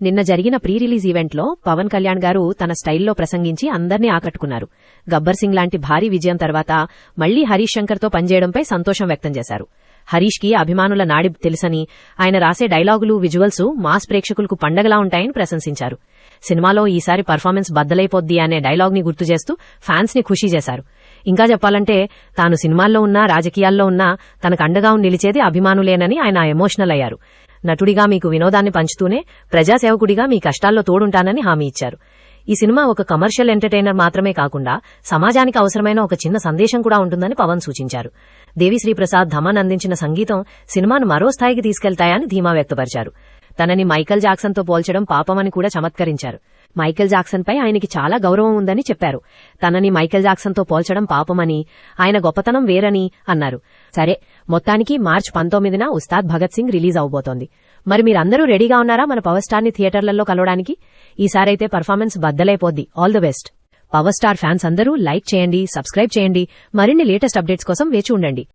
నిన్న జరిగిన pre release ఈవెంట్లో పవన్ కళ్యాణ్ గారు తన స్టైల్లో ప్రసంగించి అందర్నీ ఆకట్టుకున్నారు. గబ్బర్ సింగ్ లాంటి భారీ విజయం తర్వాత మళ్లీ హరీష్ శంకర్తో పనిచేయడంపై సంతోషం వ్యక్తం చేశారు. హరీష్ కి అభిమానుల నాడి తెలుసని, ఆయన రాసే డైలాగులు, విజువల్స్ మాస్ ప్రేక్షకులకు పండగలా ఉంటాయని ప్రశంసించారు. సినిమాలో ఈసారి పర్ఫార్మెన్స్ బద్దలైపోద్ది అనే డైలాగ్ ని గుర్తు చేస్తూ ఫ్యాన్స్ ని ఖుషీ చేశారు. ఇంకా చెప్పాలంటే తాను సినిమాల్లో ఉన్నా, రాజకీయాల్లో ఉన్నా తనకు అండగా నిలిచేది అభిమానులేనని ఆయన ఎమోషనల్ అయ్యారు. నటుడిగా మీకు వినోదాన్ని పంచుతూనే ప్రజాసేవకుడిగా మీ కష్టాల్లో తోడుంటానని హామీ ఇచ్చారు. ఈ సినిమా ఒక కమర్షియల్ ఎంటర్టైనర్ మాత్రమే కాకుండా సమాజానికి అవసరమైన ఒక చిన్న సందేశం కూడా ఉంటుందని పవన్ సూచించారు. దేవిశ్రీ ప్రసాద్ ధమన్ అందించిన సంగీతం సినిమాను మరో స్థాయికి తీసుకెళ్తాయని ధీమా వ్యక్తపరిచారు. తనని మైకేల్ జాక్సన్తో పోల్చడం పాపమని కూడా చమత్కరించారు. మైకేల్ జాక్సన్ పై ఆయనకి చాలా గౌరవం ఉందని చెప్పారు. తనని మైకేల్ జాక్సన్తో పోల్చడం పాపమని, ఆయన గొప్పతనం వేరని అన్నారు. సరే, మొత్తానికి మార్చి 19న ఉస్తాద్ భగత్ సింగ్ రిలీజ్ అవబోతోంది. మరి మీరందరూ రెడీగా ఉన్నారా మన పవర్ స్టార్ ని థియేటర్లలో కలవడానికి? ఈసారైతే పర్ఫార్మెన్స్ బద్దలైపోద్ది. All the best. Power star fans అందరూ లైక్ చేయండి, సబ్స్క్రైబ్ చేయండి. మరిన్ని లేటెస్ట్ అప్డేట్స్ కోసం వేచి ఉండండి.